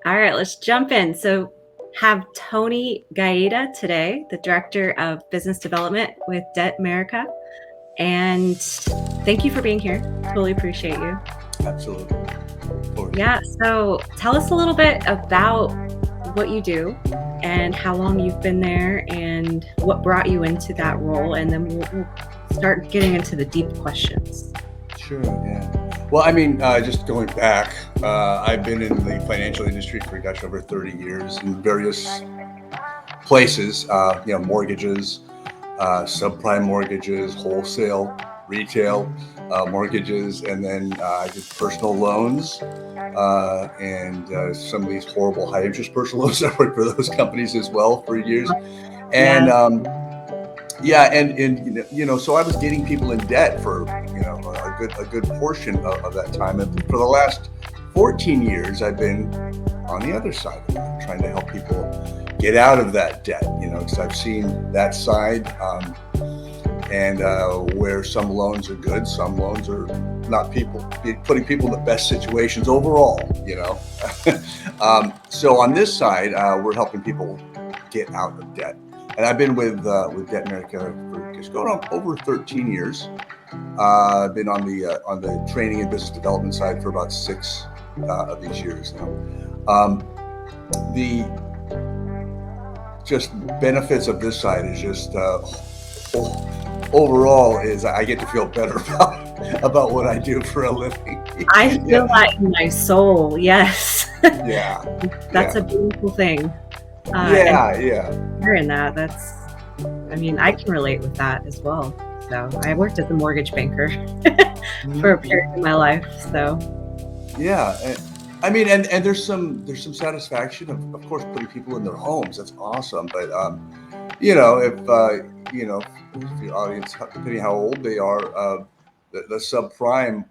All right, let's jump in. So, have Tony Gaeta today, the Director of Business Development with Debtmerica. And thank you for being here. Totally appreciate you. Absolutely. Of course. Yeah. So, tell us a little bit about what you do and how long you've been there and what brought you into that role. And then we'll start getting into the deep questions. Sure, yeah. Well, I mean, just going back, I've been in the financial industry for over 30 years in various places, mortgages, subprime mortgages, wholesale, retail mortgages, and then I did personal loans and some of these horrible high interest personal loans. I worked for those companies as well for years. And so I was getting people in debt for a good portion of that time, and for the last 14 years I've been on the other side of that, trying to help people get out of that debt, because I've seen that side, and where some loans are good, some loans are not, putting people in the best situations overall, so on this side, we're helping people get out of debt. And I've been with Debtmerica for just going on over 13 years. I've been on the training and business development side for about 6 of these years now. The just benefits of this side is just overall is I get to feel better about what I do for a living. I feel that in my soul. Yes. Yeah. That's a beautiful thing. Hearing that, I can relate with that as well. So I worked as a mortgage banker for a period of my life. So yeah, and there's some satisfaction of course putting people in their homes. That's awesome. But if your audience, depending how old they are, the subprime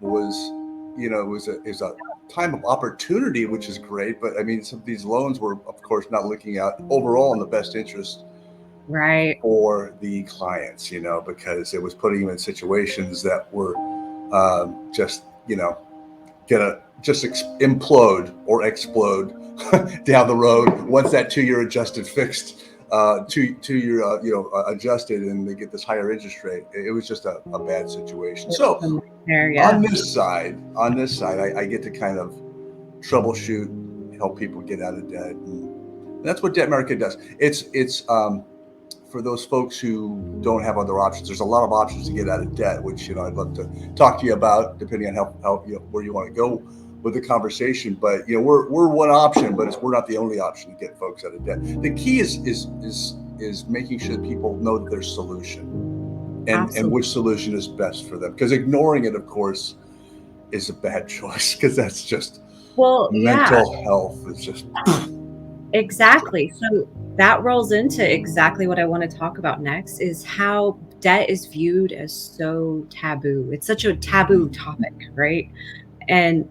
is a time of opportunity, which is great. But some of these loans were, of course, not looking out overall in the best interest right for the clients, because it was putting them in situations that were just, gonna just implode or explode down the road once that 2-year adjusted fixed. Two-year, adjusted, and they get this higher interest rate. It was just a bad situation. So on this side, I get to kind of troubleshoot, help people get out of debt, and that's what Debtmerica does. It's for those folks who don't have other options. There's a lot of options to get out of debt, which I'd love to talk to you about, depending on how where you want to go with the conversation. But we're one option, but we're not the only option to get folks out of debt. The key is making sure that people know that there's solution and which solution is best for them. Because ignoring it, of course, is a bad choice, because that's just mental health is just exactly. So that rolls into exactly what I want to talk about next, is how debt is viewed as so taboo. It's such a taboo topic, right? And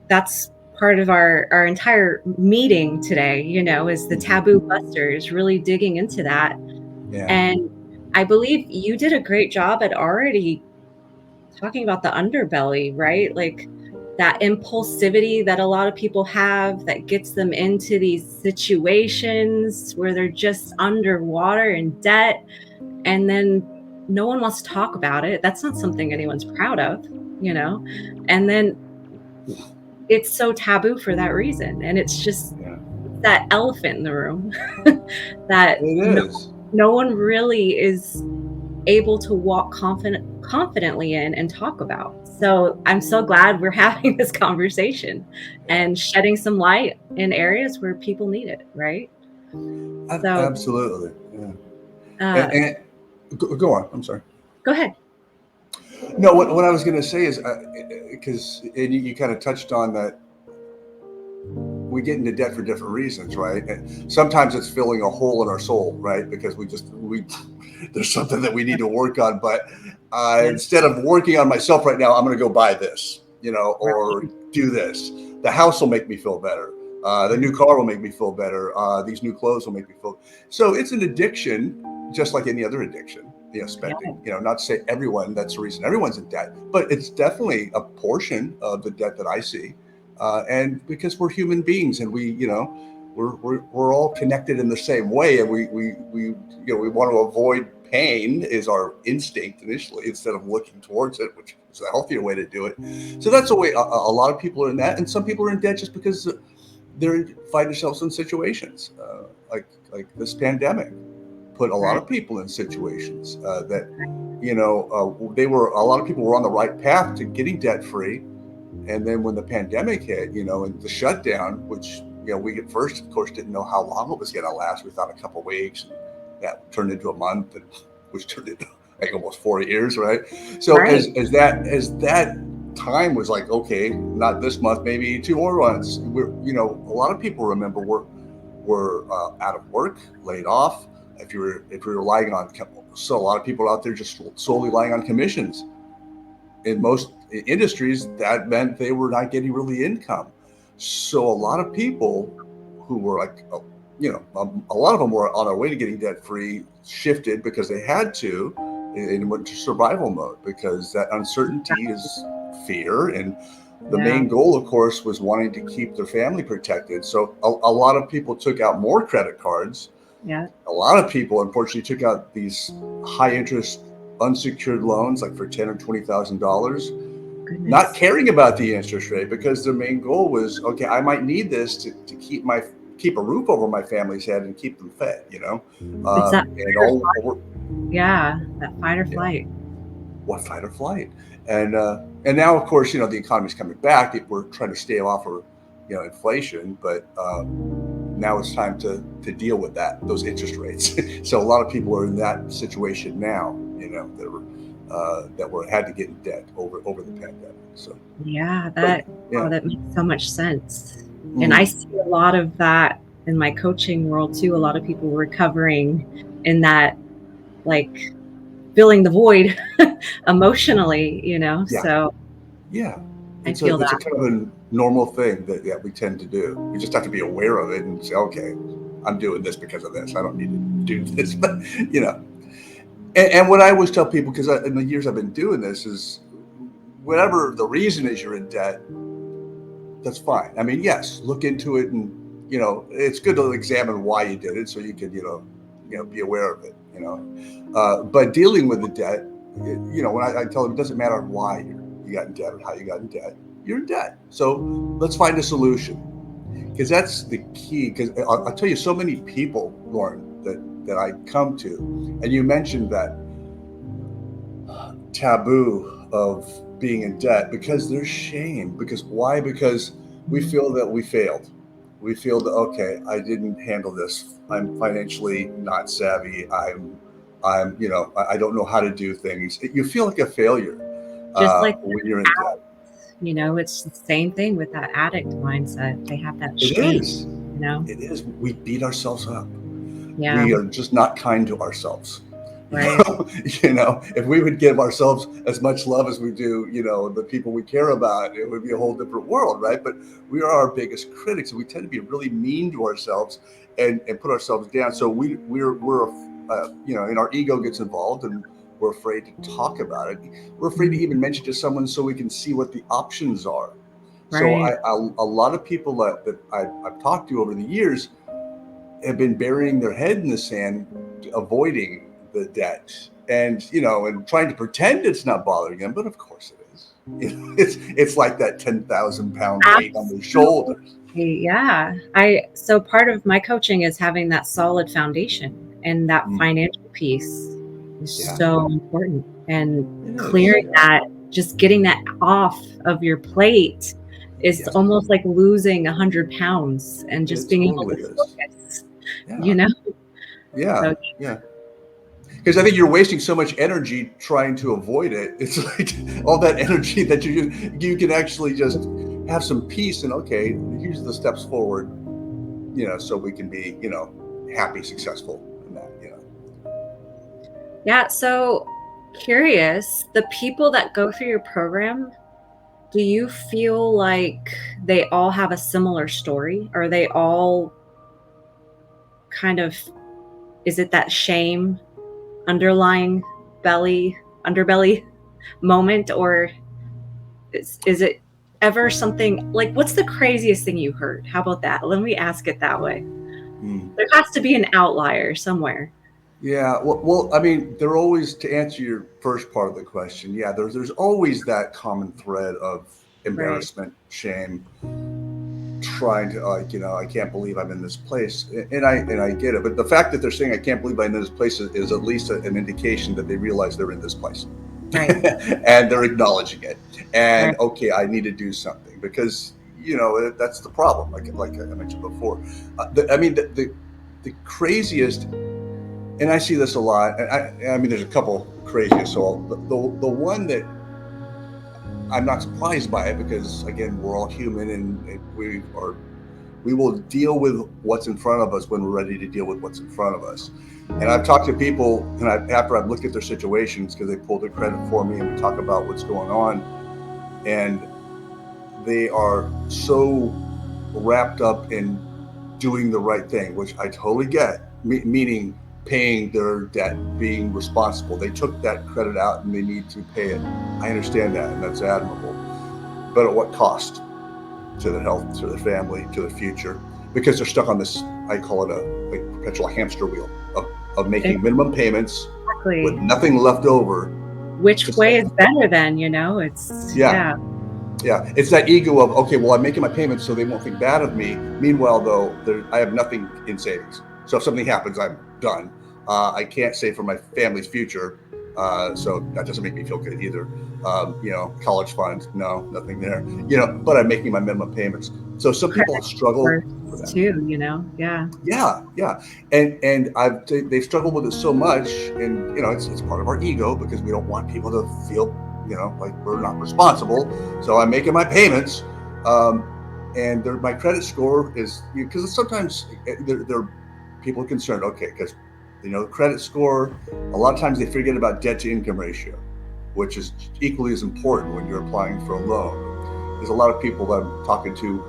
that's part of our entire meeting today, is the Taboo Buster, is really digging into that. Yeah. And I believe you did a great job at already talking about the underbelly, right? Like that impulsivity that a lot of people have that gets them into these situations where they're just underwater in debt, and then no one wants to talk about it. That's not something anyone's proud of, and then it's so taboo for that reason. And it's just that elephant in the room that no one really is able to walk confidently in and talk about. So I'm so glad we're having this conversation and shedding some light in areas where people need it, right? Absolutely. Yeah. And go on. I'm sorry. Go ahead. No, what I was going to say is, because you kind of touched on that, we get into debt for different reasons, right? And sometimes it's filling a hole in our soul, right? Because there's something that we need to work on. But instead of working on myself right now, I'm going to go buy this, or do this. The house will make me feel better. The new car will make me feel better. These new clothes will make me feel. So it's an addiction, just like any other addiction. Spending. Not to say everyone, that's the reason everyone's in debt, but it's definitely a portion of the debt that I see. and because we're human beings, and we're all connected in the same way, and we want to avoid pain is our instinct initially, instead of looking towards it, which is a healthier way to do it. So that's a way. A lot of people are in that, and some people are in debt just because they're find themselves in situations like this pandemic put a lot Right. of people in situations that a lot of people were on the right path to getting debt free, and then when the pandemic hit, and the shutdown, which we at first, of course, didn't know how long it was going to last. We thought a couple of weeks, and that turned into a month, and which turned into like almost 4 years, right? So Right. as that time was like, okay, not this month, maybe 2 more months. A lot of people remember were out of work, laid off. If you're relying on, so a lot of people out there just solely relying on commissions. In most industries, that meant they were not getting really income. So a lot of people who were like, a lot of them were on their way to getting debt free, shifted because they had to, and went to survival mode, because that uncertainty is fear. And the Yeah. main goal, of course, was wanting to keep their family protected. So a lot of people took out more credit cards. Yeah. A lot of people, unfortunately, took out these high interest unsecured loans, like for $10,000 or $20,000, not Goodness. caring about the interest rate, because their main goal was, okay, I might need this to keep a roof over my family's head and keep them fed, It's that and fight or all flight. Yeah, that fight or yeah, flight. what fight or flight. And now, of course, the economy's coming back. We're trying to stave off inflation, but now it's time to deal with those interest rates. So a lot of people are in that situation now, that were had to get in debt over the pandemic. So Yeah, but yeah. that makes so much sense. And I Mm. see a lot of that in my coaching world too. A lot of people recovering in that, like, filling the void emotionally, Yeah. So Yeah. I It's a feel it's a that. kind of a normal thing that we tend to do. We just have to be aware of it and say, okay, I'm doing this because of this. I don't need to do this, but you know. And what I always tell people, because in the years I've been doing this, is whatever the reason is you're in debt, that's fine. I mean, yes, look into it, and it's good to examine why you did it, so you could be aware of it. But dealing with the debt, when I tell them, it doesn't matter why you got in debt or how you got in debt, you're in debt. So let's find a solution, because that's the key. Because I'll tell you, so many people, Lauren, that I come to, and you mentioned that taboo of being in debt, because there's shame. Because why? Because we feel that we failed. We feel that, okay, I didn't handle this. I'm financially not savvy. I don't know how to do things. You feel like a failure Just like when you're in debt. it's the same thing with that addict mindset. They have that It shame, is. you know? It is. We beat ourselves up. Yeah, We are just not kind to ourselves. right. If we would give ourselves as much love as we do, the people we care about, it would be a whole different world, right? But we are our biggest critics, and we tend to be really mean to ourselves and put ourselves down. So we're and our ego gets involved, and we're afraid to talk about it. We're afraid to even mention to someone, so we can see what the options are. So Right. a lot of people that I've talked to over the years have been burying their head in the sand, avoiding the debt, and trying to pretend it's not bothering them, but of course it is. It's like that 10,000-pound weight on their Absolutely. shoulders. Yeah. So part of my coaching is having that solid foundation, and that Mm. financial piece is Yeah, so important. And it is. clearing that, just getting that off of your plate is Yes, almost like losing 100 pounds and just it being able to totally is. focus, Yeah, you know? yeah, So yeah. Because I think you're wasting so much energy trying to avoid it. It's like all that energy that you can actually just have some peace, and okay, here's the steps forward, so we can be, happy, successful in that. yeah, so curious, the people that go through your program, do you feel like they all have a similar story? Are they all kind of, is it that shame underlying underbelly moment, or is it ever something like, what's the craziest thing you heard? How about that? Let me ask it that way. There has to be an outlier somewhere. Yeah, well, I mean, there always, to answer your first part of the question, yeah, there's always that common thread of Right. embarrassment, shame, trying to, like, I can't believe I'm in this place, and I get it, but the fact that they're saying I can't believe I'm in this place is at least an indication that they realize they're in this place, Right. and they're acknowledging it, and Right. okay, I need to do something because that's the problem, like I mentioned before. I mean, the craziest, and I see this a lot. And I mean, there's a couple craziest. So the one that I'm not surprised by it because again, we're all human, and we will deal with what's in front of us when we're ready to deal with what's in front of us. And I've talked to people, and after I've looked at their situations because they pulled their credit for me, and we talk about what's going on, and they are so wrapped up in doing the right thing, which I totally get, meaning paying their debt, being responsible. They took that credit out and they need to pay it. I understand that, and that's admirable. But at what cost to their health, to their family, to their future? Because they're stuck on this, I call it a perpetual hamster wheel of making minimum payments with Exactly. nothing left over Which to way save. is better then, it's Yeah. yeah. Yeah, it's that ego of, okay, well, I'm making my payments so they won't think bad of me. Meanwhile, though, I have nothing in savings. So if something happens, I'm done. I can't save for my family's future. So that doesn't make me feel good either. College funds, no, nothing there. But I'm making my minimum payments. So some people Credit struggle with worse that. too, yeah. Yeah, yeah, and they've struggled with it so much, and it's part of our ego because we don't want people to feel like we're not responsible. So I'm making my payments, and my credit score is, because sometimes there people are concerned. Okay, because credit score, a lot of times they forget about debt to income ratio, which is equally as important when you're applying for a loan. There's a lot of people that I'm talking to.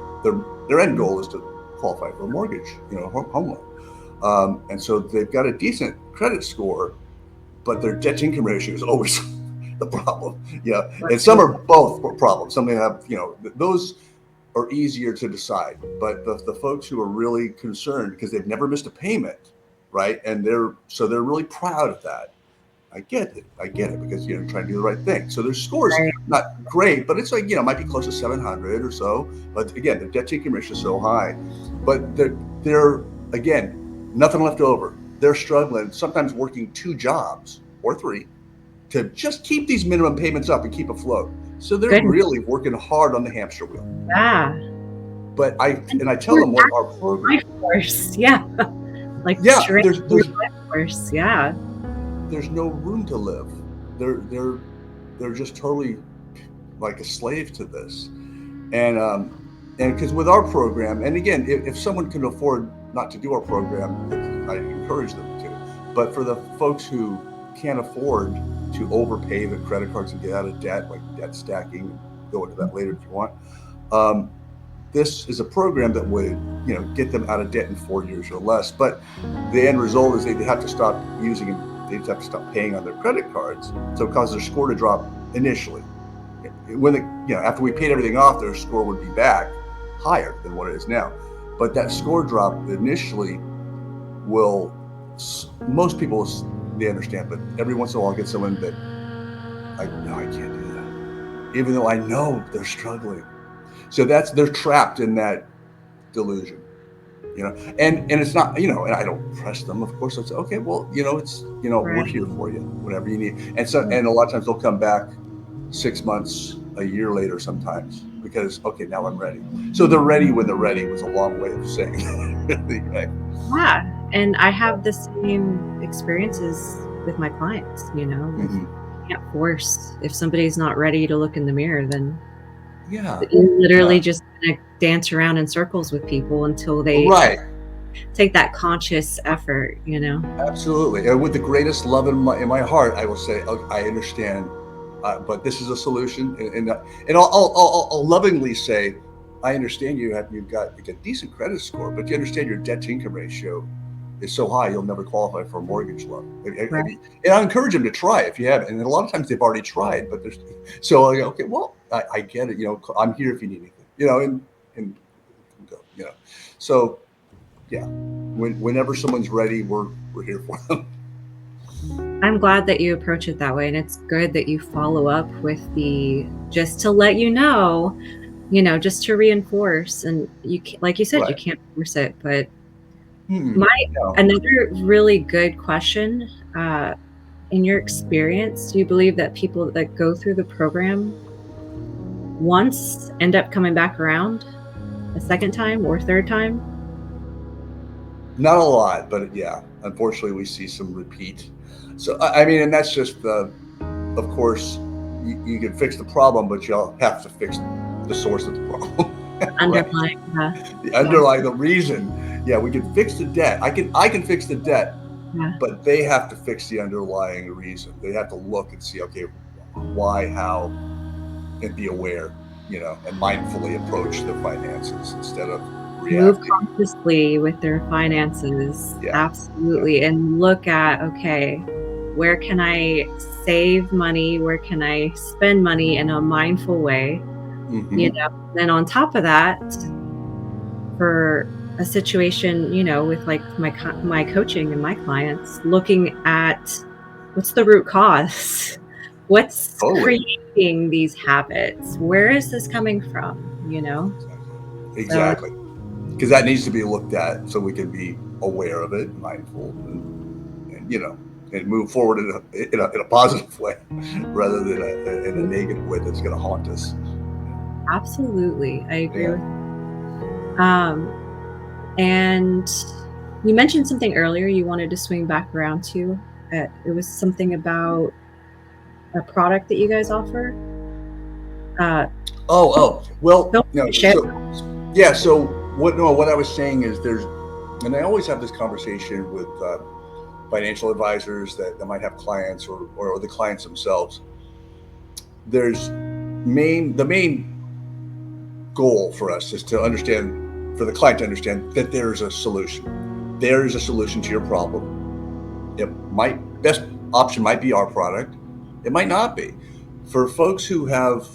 Their end goal is to qualify for a mortgage, home loan. And so they've got a decent credit score, but their debt to income ratio is always the problem. Yeah. And some are both problems. Some may have, those are easier to decide. But the folks who are really concerned because they've never missed a payment, right? And they're really proud of that. I get it because trying to do the right thing. So their scores Right. not great, but it's like might be close to 700 or so. But again, their debt to income ratio is so high, but they're again nothing left over. They're struggling, sometimes working 2 jobs or 3 to just keep these minimum payments up and keep afloat. So they're Goodness. really working hard on the hamster wheel. Yeah. But I tell them what our program. Life force, yeah. Like Yeah, straight there's through there's life force, yeah. there's no room to live. They're just totally like a slave to this, and because with our program, and again, if someone can afford not to do our program, I encourage them to. But for the folks who can't afford to overpay the credit cards and get out of debt, like debt stacking, go into that later if you want. This is a program that would get them out of debt in 4 years or less. But the end result is they have to stop using them. They have to stop paying on their credit cards, so it causes their score to drop initially. When after we paid everything off, their score would be back higher than what it is now. But that score drop initially will, most people, they understand, but every once in a while I get someone that I can't do that, even though I know they're struggling. So they're trapped in that delusion, and it's not, and I don't press them. Of course, it's okay. Well, it's, we're Right. here for you, whatever you need. And a lot of times they'll come back 6 months, a year later sometimes, because okay, now I'm ready. So they're ready when they're ready was a long way of saying that. Right? Yeah, and I have the same experiences with my clients, like, Mm-hmm. you can't force if somebody's not ready to look in the mirror, then Yeah, you're literally yeah, just gonna dance around in circles with people until they right. take that conscious effort, Absolutely. And with the greatest love in my heart, I will say, I understand, but this is a solution, and I'll lovingly say, I understand you've got a decent credit score, but you understand your debt to income ratio is so high you'll never qualify for a mortgage loan. Right. And I encourage them to try if you haven't. And a lot of times they've already tried, but there's so I go, okay, well, I get it. I'm here if you need anything. And so yeah, whenever someone's ready, we're here for them. I'm glad that you approach it that way, and it's good that you follow up with just to let just to reinforce. And like you said, you Right. can't force it. But Hmm. my No. another really good question, in your experience, do you believe that people that go through the program once end up coming back around a second time or third time? Not a lot, but yeah, unfortunately, we see some repeat. So I mean, and that's just of course, you can fix the problem, but you'll have to fix the source of the problem, right? Underlying, The yeah, underlying, the reason. Yeah, we can fix the debt. I can fix the debt, yeah. but they have to fix the underlying reason. They have to look and see, okay, why, how, and be aware, and mindfully approach the finances instead of Move reacting. consciously with their finances, Yeah, yeah. absolutely, and look at, okay, where can I save money? Where can I spend money in a mindful way? You Hmm. know, then on top of that, for a situation, with like my coaching and my clients, looking at what's the root cause? What's Totally. creating these habits? Where is this coming from? So Exactly. Because that needs to be looked at so we can be aware of it, mindful, and move forward in a positive way rather than in a negative way that's going to haunt us. absolutely, I agree Yeah. with. Um, and you mentioned something earlier you wanted to swing back around to. It was something about a product that you guys offer. Uh, Well, don't no. share. So, yeah. So what? No, what I was saying is and I always have this conversation with financial advisors that might have clients or the clients themselves. The main goal for us is to understand, for the client to understand that there's a solution. There is a solution to your problem. Best option might be our product. It might not be. For folks who have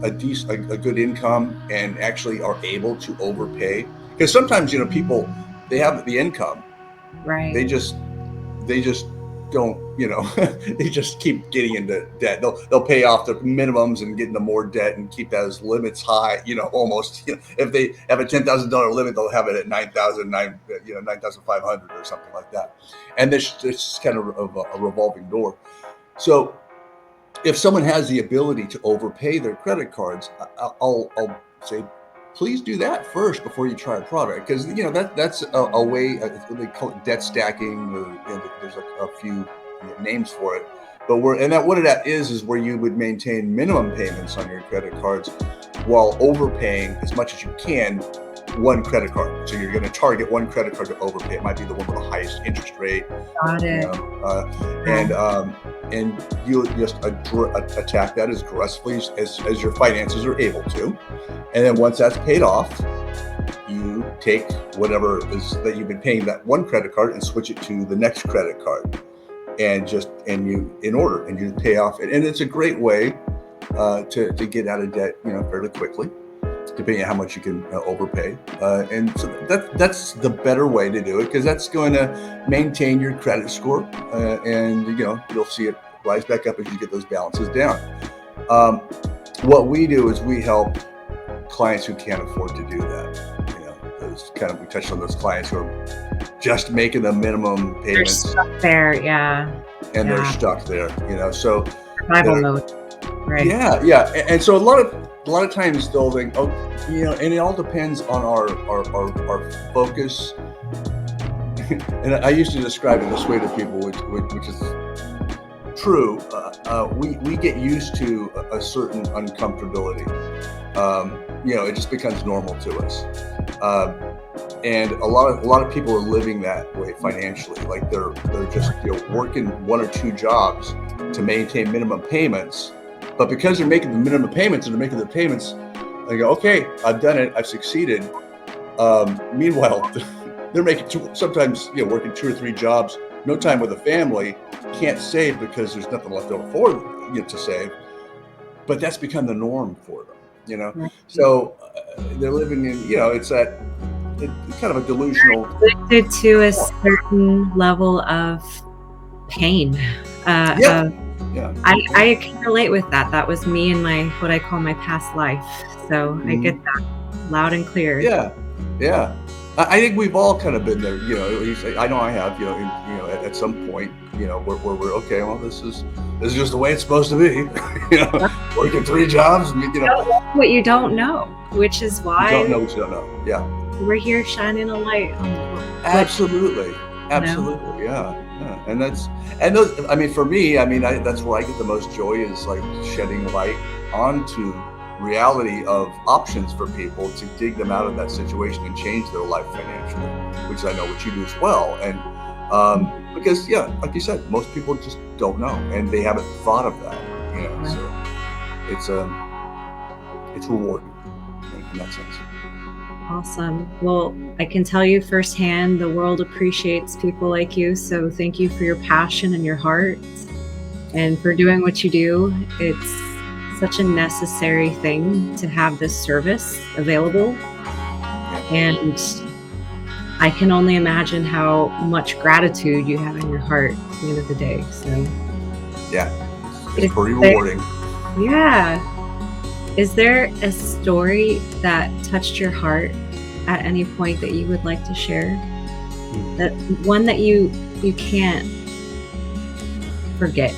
a good income and actually are able to overpay, because sometimes people, they have the income, Right. they just don't, they just keep getting into debt. They'll pay off the minimums and get into more debt and keep those limits high, almost. If they have a $10,000 limit, they'll have it at 9,500 or something like that. And this kind of a revolving door. So if someone has the ability to overpay their credit cards, I'll say, please do that first before you try a product, because that's a way. They call it debt stacking, or there's a few names for it. But what it is where you would maintain minimum payments on your credit cards while overpaying as much as you can one credit card. So you're going to target one credit card to overpay. It might be the one with the highest interest rate, Got you it. know, uh, and you just attack that as aggressively as your finances are able to. And then once that's paid off, you take whatever is that you've been paying that one credit card and switch it to the next credit card, and you pay off it. And it's a great way to get out of debt, fairly quickly, depending on how much you can overpay. And so that's the better way to do it, because that's going to maintain your credit score, and you'll see it rise back up as you get those balances down. Um, what we do is we help clients who can't afford to do that. We touched on those clients who are just making the minimum They're payments, stuck there. Yeah. and they're Yeah. stuck there. So Survival they're, mode. Right. yeah. And so a lot of times they'll think, oh, and it all depends on our focus. And I used to describe it this way to people, which is true. We get used to a certain uncomfortability. It just becomes normal to us. And a lot of people are living that way financially. Like they're just working one or two jobs to maintain minimum payments, but because they're making the minimum payments and they're making the payments, they go, okay, I've done it, I've succeeded. Meanwhile, they're making sometimes, working 2 or 3 jobs, no time with a family, can't save because there's nothing left over for them, to save. But that's become the norm for them. Right. So they're living in, it's kind of a delusional. Addicted to a certain level of pain. Yeah, yeah. I can relate with that. That was me in what I call my past life. So I get that loud and clear. Yeah, yeah. I think we've all kind of been there. At least I know I have. At some point, where we're okay. Well, this is just the way it's supposed to be. Working 3 jobs. You don't know what you don't know, which is why you don't know what you don't know. Yeah, we're here shining a light on the world. absolutely, absolutely. Yeah. And those. I mean, for me, that's where I get the most joy is like shedding light onto reality of options for people to dig them out of that situation and change their life financially, which I know what you do as well. And because like you said, most people just don't know and they haven't thought of that. So it's rewarding in that sense. Awesome. Well, I can tell you firsthand, the world appreciates people like you. So thank you for your passion and your heart and for doing what you do. It's such a necessary thing to have this service available. And I can only imagine how much gratitude you have in your heart at the end of the day. So yeah, it's pretty rewarding. Yeah. Is there a story that touched your heart at any point that you would like to share? That one that you can't forget?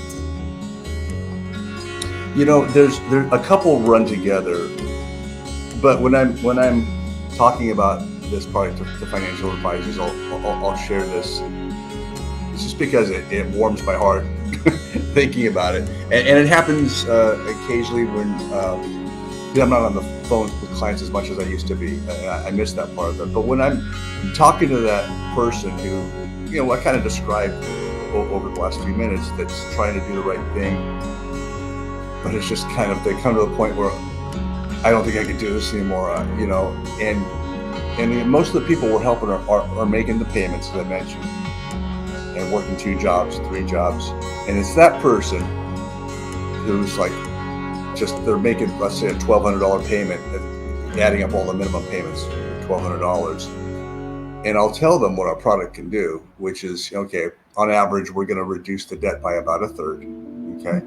There's a couple run together, but when I'm talking about this product to financial advisors, I'll share this. It's just because it warms my heart thinking about it, and it happens occasionally when I'm not on the phone with clients as much as I used to be. I miss that part of it. But when I'm talking to that person who, I kind of described over the last few minutes, that's trying to do the right thing. But it's just they come to the point where I don't think I can do this anymore, and most of the people we're helping are making the payments, as I mentioned, and working 2 jobs, 3 jobs. And it's that person who's like, they're making, let's say, a $1,200 payment, adding up all the minimum payments, $1,200. And I'll tell them what our product can do, which is, okay, on average, we're going to reduce the debt by about 1/3. Okay.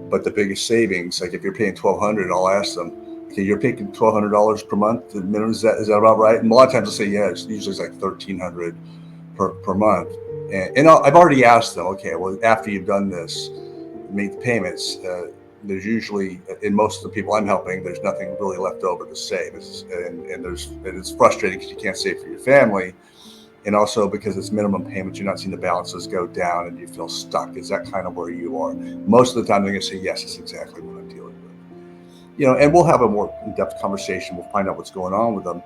But the biggest savings, like if you're paying $1,200, I'll ask them, okay, you're paying $1,200 per month. The minimum, is that about right? And a lot of times I'll say, yeah, it's usually like $1,300 per month. And I've already asked them, okay, well, after you've done this, make the payments, there's usually, in most of the people I'm helping, there's nothing really left over to save. And it's frustrating because you can't save for your family. And also because it's minimum payments, you're not seeing the balances go down and you feel stuck. Is that kind of where you are? Most of the time they're going to say, yes, it's exactly what I'm dealing with. And we'll have a more in-depth conversation. We'll find out what's going on with them.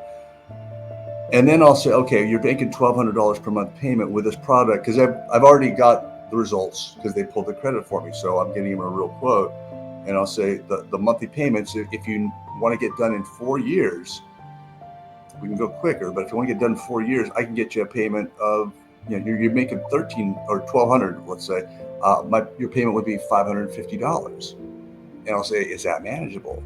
And then I'll say, okay, you're making $1,200 per month payment with this product, because I've already got the results because they pulled the credit for me. So I'm getting them a real quote. And I'll say the monthly payments, if you want to get done in 4 years, we can go quicker, but if you want to get done in 4 years, I can get you a payment of, you're making $1,300 or $1,200, let's say, your payment would be $550. And I'll say, is that manageable?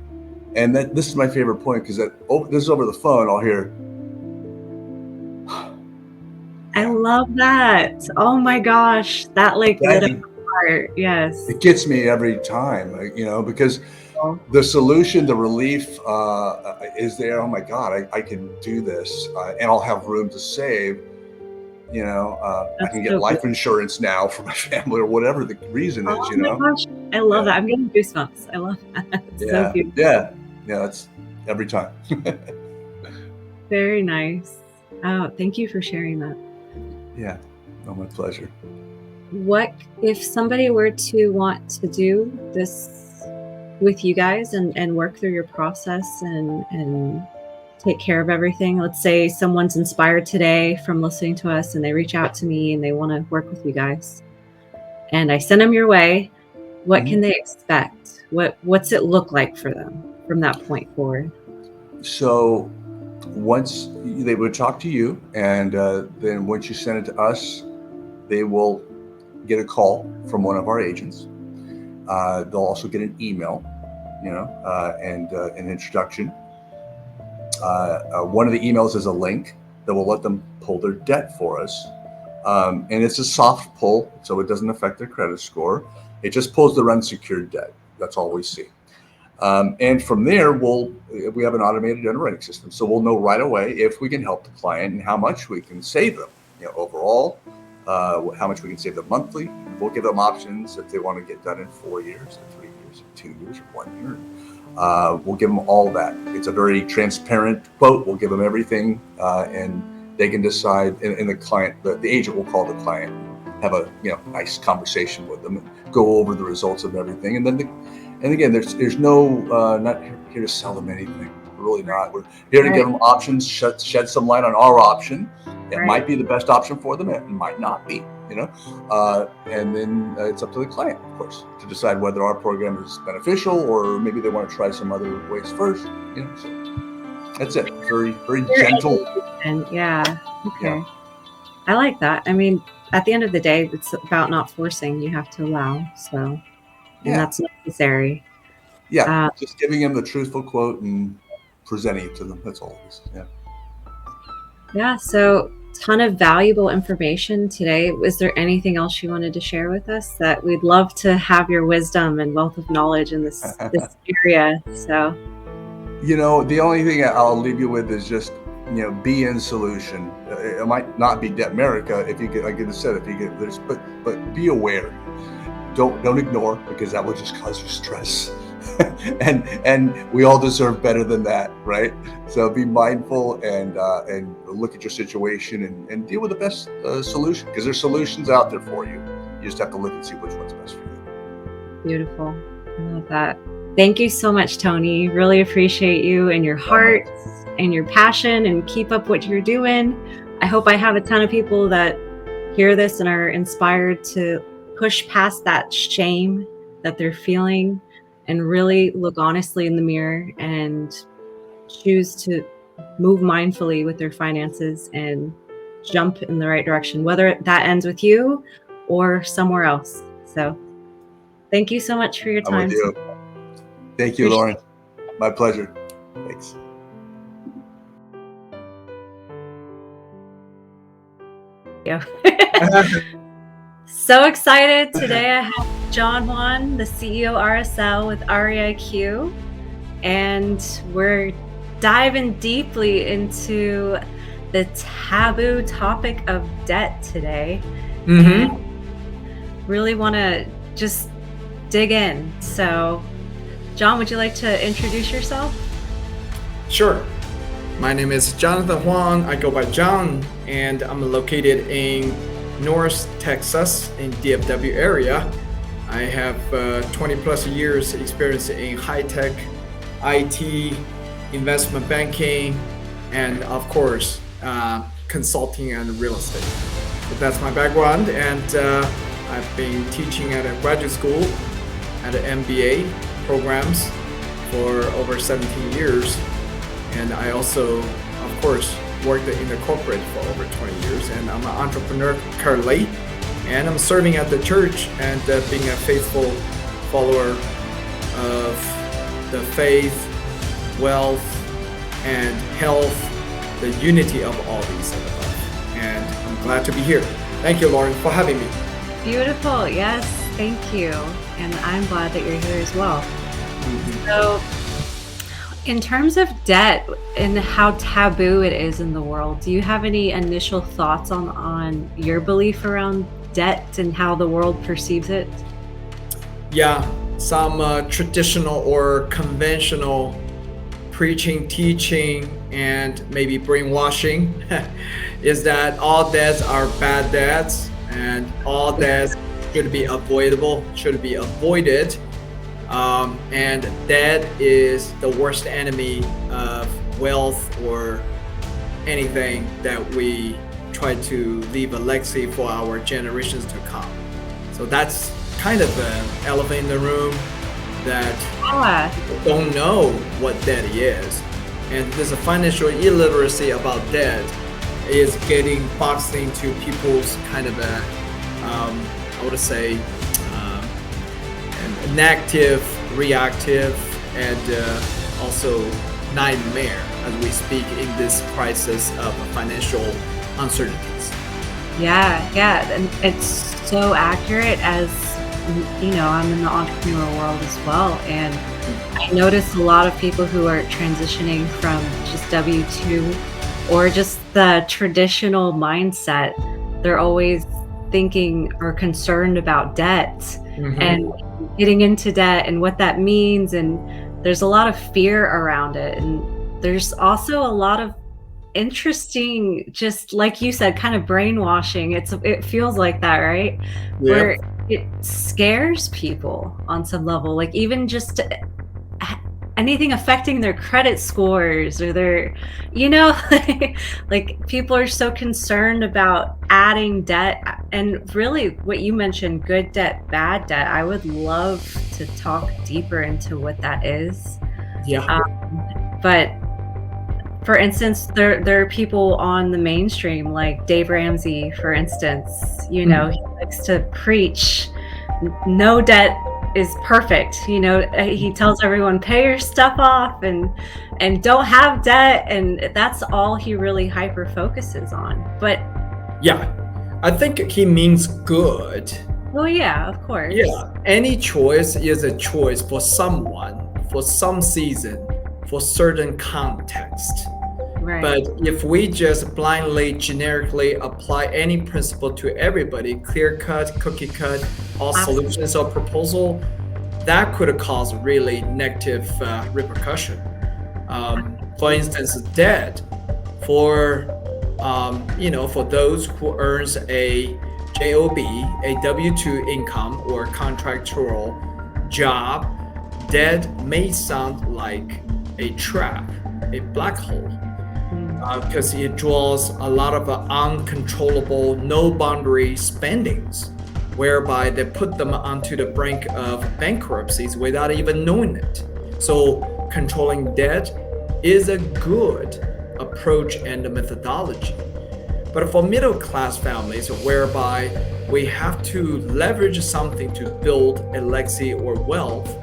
And this is my favorite point, because this is over the phone. I'll hear, I love that. Oh my gosh. That lit up my heart. Yes. It gets me every time, because the solution, the relief is there. Oh my God, I can do this, and I'll have room to save. I can get life insurance now for my family or whatever the reason is. Oh my gosh, I love that. I'm getting goosebumps. I love that. It's so beautiful. Yeah. That's every time. Very nice. Oh, thank you for sharing that. Yeah, my pleasure. What if somebody were to want to do this with you guys and work through your process and take care of everything? Let's say someone's inspired today from listening to us and they reach out to me and they want to work with you guys, and I send them your way. What can they expect? What's it look like for them from that point forward? So once they would talk to you, and then once you send it to us, they will get a call from one of our agents. They'll also get an email, and an introduction. One of the emails is a link that will let them pull their debt for us. And it's a soft pull, so it doesn't affect their credit score. It just pulls their unsecured debt. That's all we see. And from there, we have an automated underwriting system. So we'll know right away if we can help the client and how much we can save them, overall, how much we can save them monthly. We'll give them options if they want to get done in 4 years, or 3 years, or 2 years, or 1 year. We'll give them all that. It's a very transparent quote. We'll give them everything, and they can decide. And the client, the agent will call the client, have a nice conversation with them, and go over the results of everything. And then, and again, there's no not here to sell them anything. We're really not. We're here to give them options, shed some light on our option. It might be the best option for them. It might not be. And then it's up to the client, of course, to decide whether our program is beneficial or maybe they want to try some other ways first. So that's it. Very, very gentle. And yeah. Okay. Yeah. I like that. I mean, at the end of the day, it's about not forcing. You have to allow. So, and that's necessary. Yeah. Just giving them the truthful quote and presenting it to them. That's all it is. Yeah. Yeah. So, ton of valuable information today. Is there anything else you wanted to share with us? That we'd love to have your wisdom and wealth of knowledge in this area. So, the only thing I'll leave you with is just, be in solution. It might not be Debtmerica if you get, like I said, if you get this, but be aware. Don't ignore, because that will just cause you stress. and we all deserve better than that, right? So be mindful and look at your situation and deal with the best solution, because there's solutions out there for you. You just have to look and see which one's best for you. Beautiful. I love that. Thank you so much, Tony. Really appreciate you and your heart and your passion, and keep up what you're doing. I hope I have a ton of people that hear this and are inspired to push past that shame that they're feeling and really look honestly in the mirror and choose to move mindfully with their finances and jump in the right direction, whether that ends with you or somewhere else. So thank you so much for your time. I'm with you. Thank you, Lauren. My pleasure. Thanks. Yeah. So excited. Today I have John Huang, the CEO RSL with REIQ, and we're diving deeply into the taboo topic of debt today. Really want to just dig in. So, John, would you like to introduce yourself? Sure. My name is Jonathan Huang. I go by John, and I'm located in North Texas in DFW area. I have 20 plus years experience in high-tech, IT, investment banking, and of course, consulting and real estate. So that's my background, and I've been teaching at a graduate school at an MBA programs for over 17 years. And I also, of course, worked in the corporate for over 20 years, and I'm an entrepreneur currently, and I'm serving at the church and being a faithful follower of the faith, wealth, and health, the unity of all these and above. And I'm glad to be here. Thank you, Lauren, for having me. Beautiful. Yes, thank you. And I'm glad that you're here as well. So, in terms of debt and how taboo it is in the world, do you have any initial thoughts on your belief around debt and how the world perceives it? Yeah, some traditional or conventional preaching, teaching, and maybe brainwashing is that all debts are bad debts and all debts should be avoidable, should be avoided. And debt is the worst enemy of wealth or anything that we try to leave a legacy for our generations to come. So that's kind of an elephant in the room that people don't know what debt is. and there's a financial illiteracy about debt is getting boxed into people's kind of a, I would say, negative, reactive, and also nightmare as we speak in this crisis of financial uncertainties. Yeah, and it's so accurate as I'm in the entrepreneurial world as well, and I notice a lot of people who are transitioning from just W-2 or just the traditional mindset. They're always thinking or concerned about debt and getting into debt and what that means, and there's a lot of fear around it, and there's also a lot of interesting, just like you said, kind of brainwashing. It feels like that, right? Yeah. Where it scares people on some level, like even just anything affecting their credit scores or their, like people are so concerned about adding debt. And really what you mentioned, good debt, bad debt, I would love to talk deeper into what that is. Yeah. But for instance, there are people on the mainstream like Dave Ramsey, for instance. He likes to preach no debt is perfect. He tells everyone pay your stuff off and don't have debt, and that's all he really hyper focuses on. But yeah, I think he means good. Well, yeah, of course. Yeah, any choice is a choice for someone, for some season, for certain context. Right. But if we just blindly, generically apply any principle to everybody, clear cut, cookie cut, all solutions or proposal, that could cause really negative repercussion. For instance, debt for for those who earns a job, a W-2 income or contractual job, debt may sound like a trap, a black hole. Because it draws a lot of uncontrollable, no boundary spendings, whereby they put them onto the brink of bankruptcies without even knowing it. So controlling debt is a good approach and methodology. But for middle class families, whereby we have to leverage something to build a legacy or wealth,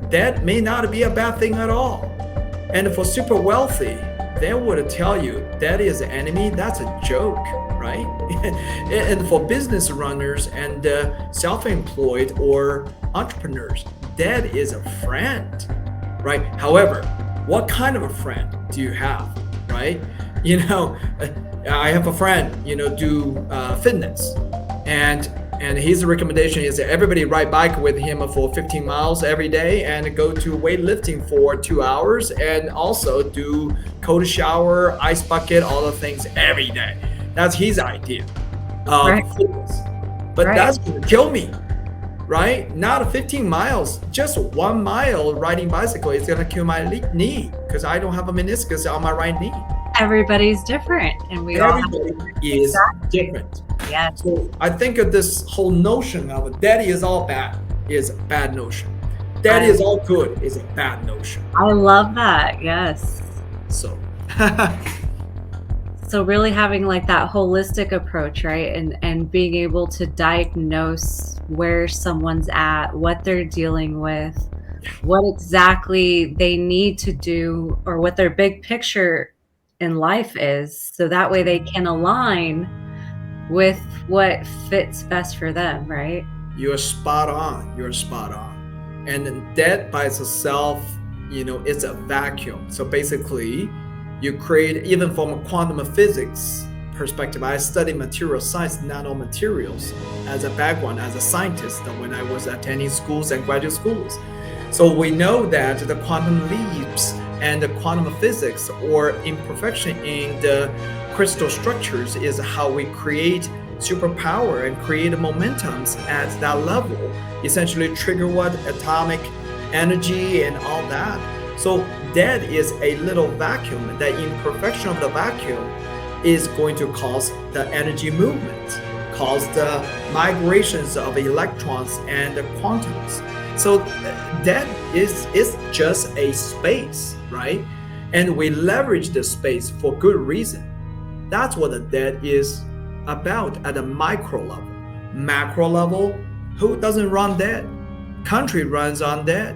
debt may not be a bad thing at all. And for super wealthy, they would tell you that is an enemy, that's a joke, right? And for business runners and self-employed or entrepreneurs, debt is a friend, right? However, what kind of a friend do you have, right? I have a friend, do fitness, and his recommendation is that everybody ride bike with him for 15 miles every day and go to weightlifting for 2 hours and also do cold shower, ice bucket, all the things every day. That's his idea of fitness. But that's going to kill me, right? Not 15 miles, just 1 mile riding bicycle is going to kill my knee because I don't have a meniscus on my right knee. Everybody's different, and everybody is different. Yeah. So I think of this whole notion of debt is all bad is a bad notion. Debt is all good is a bad notion. I love that. Yes. So So really having like that holistic approach, right? And being able to diagnose where someone's at, what they're dealing with, what exactly they need to do, or what their big picture in life is, so that way they can align with what fits best for them, right? You're spot on. And debt by itself, it's a vacuum. So basically, you create, even from a quantum physics perspective, I study material science, nanomaterials as a background, as a scientist when I was attending schools and graduate schools. So we know that the quantum leaps and the quantum physics or imperfection in the crystal structures is how we create superpower and create momentums at that level, essentially trigger what? Atomic energy and all that. So debt is a little vacuum. The imperfection of the vacuum is going to cause the energy movement, cause the migrations of electrons and the quantums. So that is just a space, right? And we leverage the space for good reason. That's what the debt is about at a micro level. Macro level, who doesn't run debt? Country runs on debt,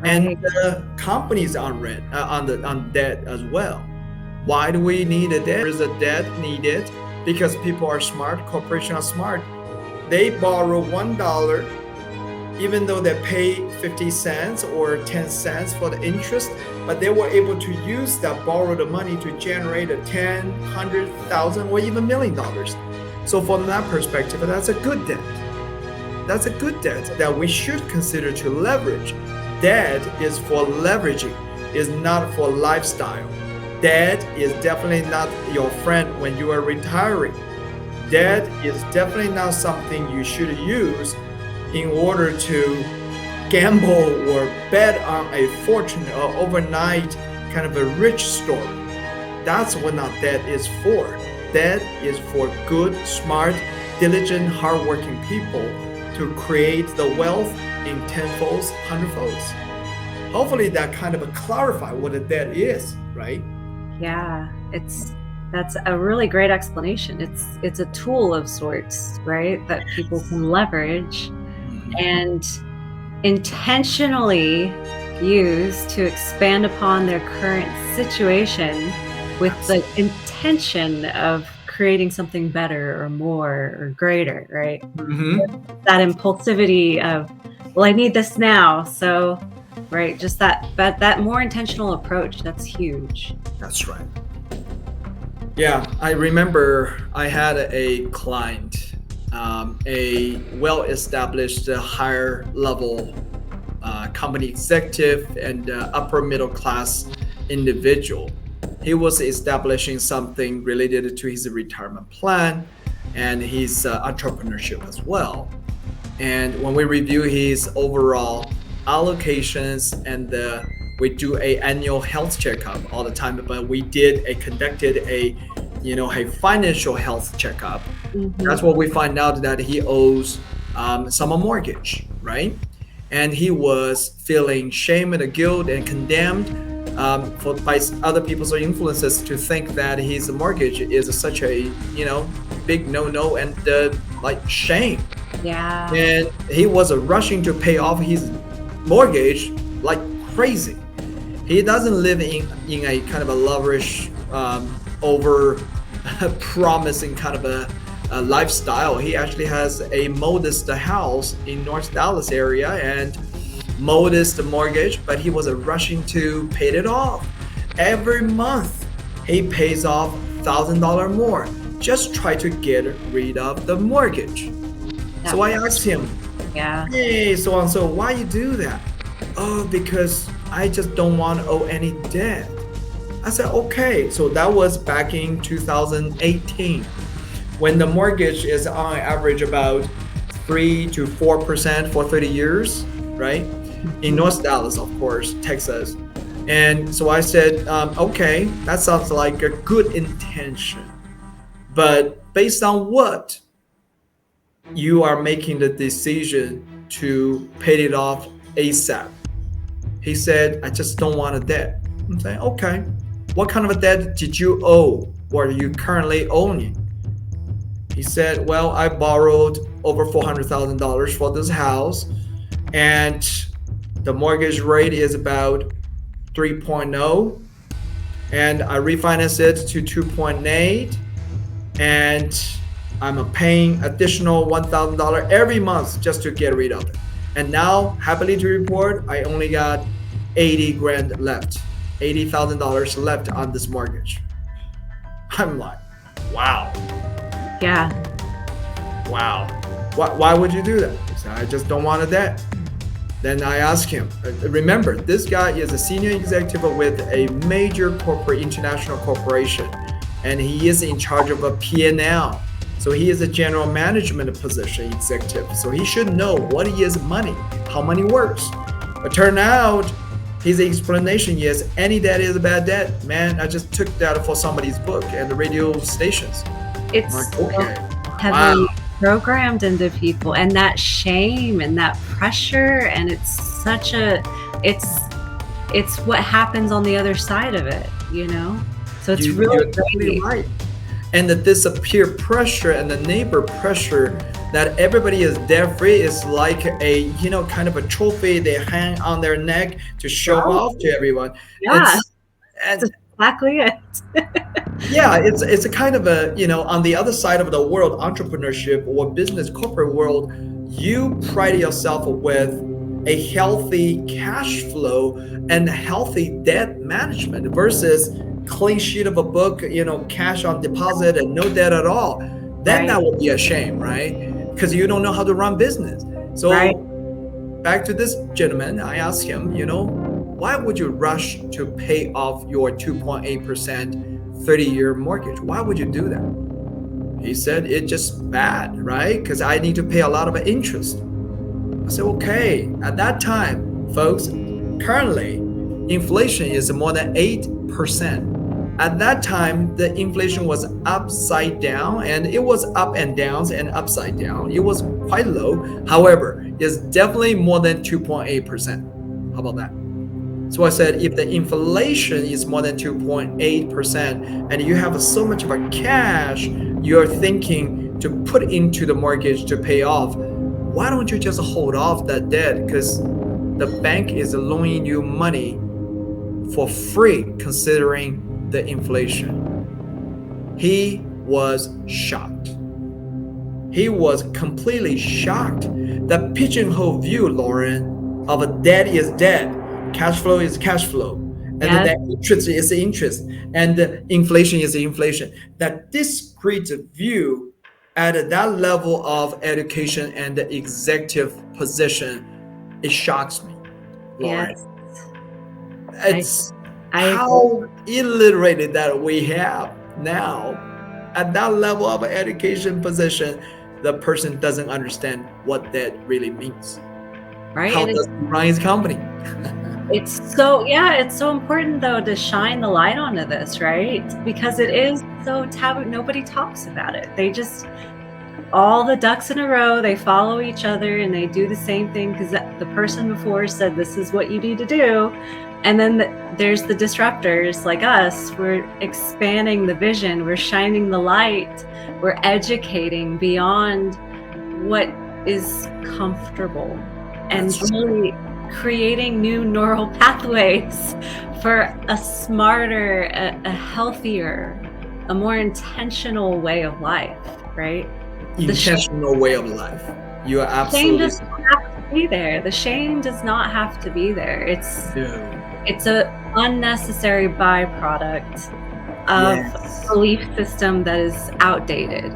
and companies on debt as well. Why do we need a debt? There is a debt needed because people are smart, corporations are smart. They borrow $1, even though they pay 50 cents or 10 cents for the interest, but they were able to use that borrowed money to generate a 10, 100,000 or even $1 million. So from that perspective, that's a good debt. That's a good debt that we should consider to leverage. Debt is for leveraging, is not for lifestyle. Debt is definitely not your friend when you are retiring. Debt is definitely not something you should use in order to gamble or bet on a fortune or overnight kind of a rich story. That's what not debt is for. Debt is for good, smart, diligent, hardworking people to create the wealth in tenfolds, hundredfolds. Hopefully that kind of clarify what a debt is, right? Yeah, that's a really great explanation. It's a tool of sorts, right? That people can leverage and intentionally use to expand upon their current situation with the intention of creating something better or more or greater, right? That impulsivity of, well, I need this now. So, right, just that more intentional approach, that's huge. That's right. Yeah, I remember I had a client, a well-established higher level company executive and upper middle class individual. He was establishing something related to his retirement plan and his entrepreneurship as well. And when we review his overall allocations and we do a annual health checkup all the time, but we conducted a financial health checkup. That's what we find out that he owes some mortgage, right? And he was feeling shame and guilt and condemned by other people's influences to think that his mortgage is such a big no and like shame. Yeah. And he was rushing to pay off his mortgage like crazy. He doesn't live in a kind of a lavish, over promising kind of a lifestyle. He actually has a modest house in North Dallas area and modest mortgage, but he was rushing to pay it off. Every month he pays off $1,000 more. Just try to get rid of the mortgage. So I asked him, hey, so and so, why you do that? Oh, because I just don't want to owe any debt. I said, okay. So that was back in 2018, when the mortgage is on average about 3 to 4% for 30 years, right? In North Dallas, of course, Texas. And so I said, okay, that sounds like a good intention. But based on what you are making the decision to pay it off ASAP? He said, I just don't want a debt. I'm saying, okay, what kind of a debt did you owe or are you currently owning? He said, well, I borrowed over $400,000 for this house and the mortgage rate is about 3.0 and I refinanced it to 2.8 and I'm paying additional $1,000 every month just to get rid of it. And now, happily to report, I only got 80 grand left, $80,000 left on this mortgage. I'm like, wow. Yeah. Wow. Why would you do that? He said, I just don't want a debt. Then I asked him, remember, this guy is a senior executive with a major international corporation, and he is in charge of a P&L. So he is a general management position executive. So he should know what is money, how money works. But turn out his explanation is any debt is a bad debt. Man, I just took that for somebody's book and the radio stations. It's like, okay. heavily programmed into people, and that shame and that pressure, and it's it's what happens on the other side of it, you know? So it's really You're totally great. right. And that this peer pressure and the neighbor pressure that everybody is debt free is like a kind of a trophy they hang on their neck to show Right. off to everyone. Yeah, And that's exactly it. yeah, it's a kind of a on the other side of the world, entrepreneurship or business corporate world, you pride yourself with a healthy cash flow and healthy debt management versus clean sheet of a book, cash on deposit and no debt at all. Then Right, that would be a shame, right? Because you don't know how to run business. right. So back to this gentleman, I asked him, why would you rush to pay off your 2.8% 30-year mortgage? Why would you do that? He said, it's just bad, right? Because I need to pay a lot of interest. I said, okay. At that time, folks, currently, inflation is more than 8%. At that time, the inflation was upside down, and it was up and downs and upside down. It was quite low. However, it's definitely more than 2.8%. How about that? So I said, if the inflation is more than 2.8% and you have so much of a cash you're thinking to put into the mortgage to pay off, why don't you just hold off that debt? Because the bank is loaning you money for free considering the inflation. He was shocked. He was completely shocked. The pigeonhole view, Lauren, of a debt is debt, cash flow is cash flow, and then Yes, the interest is the interest, and the inflation is the inflation. That discrete view at that level of education and the executive position, it shocks me, Lauren. yes. I It's I agree. how illiterate that we have now at that level of education position. The person doesn't understand what that really means. Right, How and does he run his company? it's so important though to shine the light onto this, right? Because it is so taboo. Nobody talks about it. They just all the ducks in a row, they follow each other and they do the same thing because the person before said this is what you need to do. And then there's the disruptors like us. We're expanding the vision, we're shining the light, we're educating beyond what is comfortable, and That's really creating new neural pathways for a smarter, a healthier, a more intentional way of life, right? The intentional way of life. You are shame absolutely doesn't have to be there. The shame does not have to be there. It's a unnecessary byproduct of yes. a belief system that is outdated.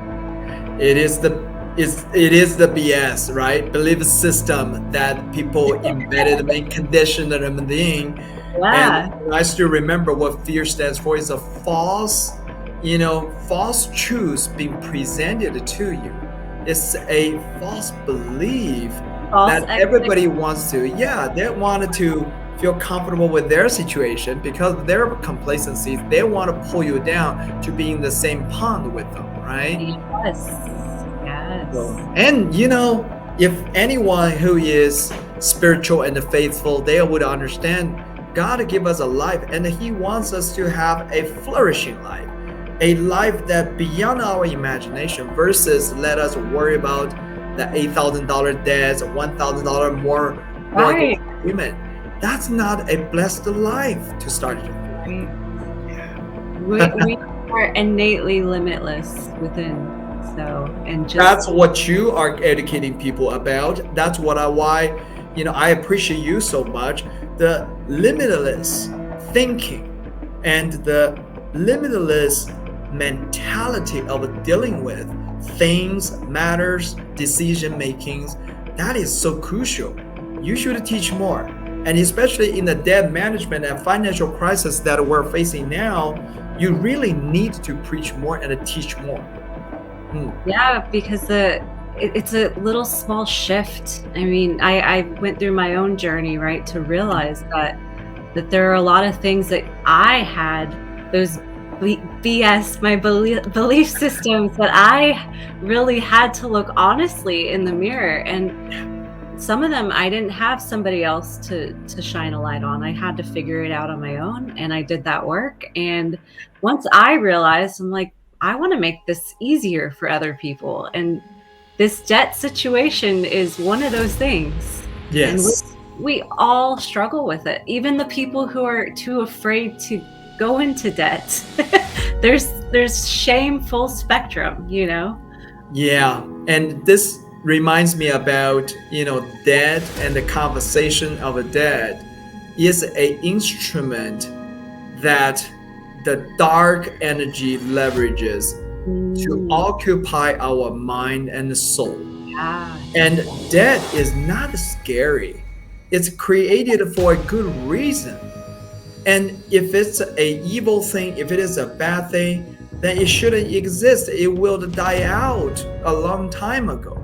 It is the BS, right? Belief system that people embedded and conditioned them in. Yeah. And I still remember what fear stands for is a false truth being presented to you. It's a false belief False that everybody wants to, they wanted to feel comfortable with their situation because of their complacency. They want to pull you down to be in the same pond with them, right? Yes. Yes. And if anyone who is spiritual and faithful, they would understand God gave us a life and He wants us to have a flourishing life, a life that beyond our imagination versus let us worry about the $8,000 debts, $1,000 more Right. agreement. That's not a blessed life to start with. We are innately limitless within. So, and just That's what you are educating people about. That's why I appreciate you so much. The limitless thinking and the limitless mentality of dealing with things, matters, decision makings, that is so crucial. You should teach more. And especially in the debt management and financial crisis that we're facing now, you really need to preach more and teach more. Yeah, because it's a little small shift. I mean, I went through my own journey, right, to realize that there are a lot of things that I had, those BS, my belief systems, that I really had to look honestly in the mirror. And some of them I didn't have somebody else to shine a light on. I had to figure it out on my own, and I did that work. And once I realized, I'm like, I want to make this easier for other people. And this debt situation is one of those things. And Yes. we all struggle with it. Even the people who are too afraid to go into debt. there's shame full spectrum, you know? Yeah. And this reminds me about, debt, and the conversation of a debt is an instrument that the dark energy leverages to occupy our mind and soul. Yeah. And debt is not scary. It's created for a good reason. And if it's a evil thing, if it is a bad thing, then it shouldn't exist. It will die out a long time ago.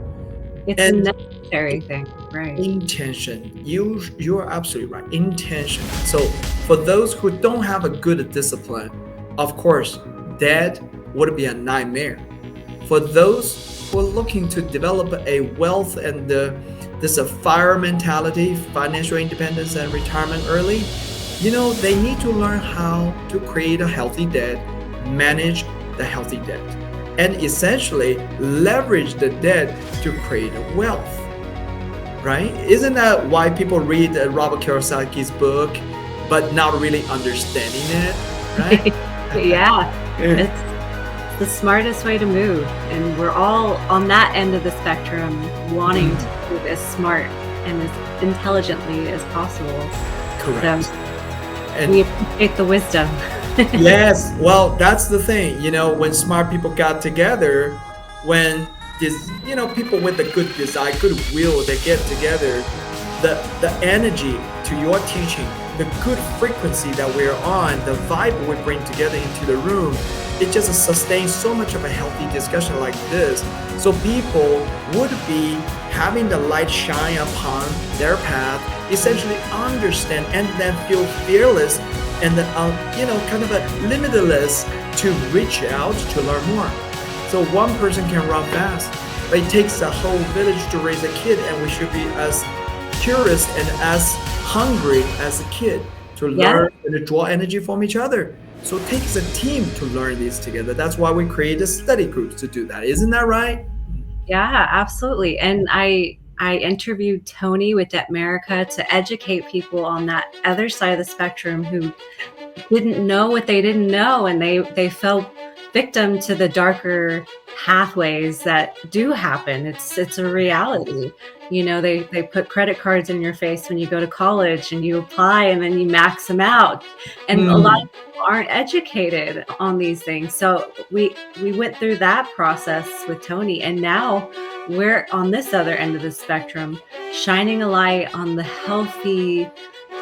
It's a necessary thing, right? Intention. You're absolutely right. Intention. So for those who don't have a good discipline, of course, debt would be a nightmare. For those who are looking to develop a wealth and this fire mentality, financial independence and retirement early, they need to learn how to create a healthy debt, manage the healthy debt, and essentially leverage the debt to create wealth, right? Isn't that why people read Robert Kiyosaki's book, but not really understanding it, right? Yeah, it's the smartest way to move. And we're all on that end of the spectrum, wanting to move as smart and as intelligently as possible. Correct. So, and we appreciate the wisdom. Yes, well, that's the thing. When smart people got together, when people with a good desire, good will, they get together, the energy to your teaching, the good frequency that we're on, the vibe we bring together into the room, it just sustains so much of a healthy discussion like this. So people would be having the light shine upon their path, essentially understand, and then feel fearless and kind of a limitless to reach out to learn more. So one person can run fast, but it takes a whole village to raise a kid, and we should be as curious and as hungry as a kid to learn and to draw energy from each other. So it takes a team to learn these together. That's why we create a study groups to do that. Isn't that right? Yeah, absolutely. And I interviewed Tony with Debtmerica to educate people on that other side of the spectrum who didn't know what they didn't know, and they fell victim to the darker pathways that do happen. It's a reality. They put credit cards in your face when you go to college, and you apply, and then you max them out. And a lot of people aren't educated on these things. So we went through that process with Tony, and now we're on this other end of the spectrum, shining a light on the healthy,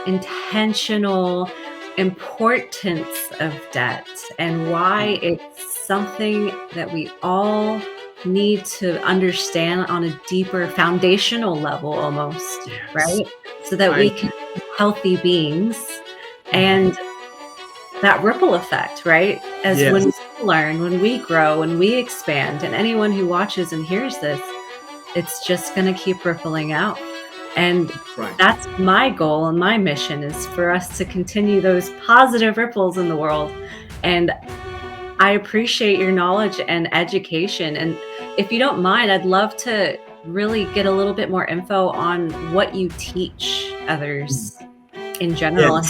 intentional importance of debt and why it's something that we all need to understand on a deeper foundational level almost, right? So that we can be healthy beings, and that ripple effect, right? As when we learn, when we grow, when we expand, and anyone who watches and hears this, it's just going to keep rippling out. And that's my goal, and my mission is for us to continue those positive ripples in the world. And I appreciate your knowledge and education. And if you don't mind, I'd love to really get a little bit more info on what you teach others in general, and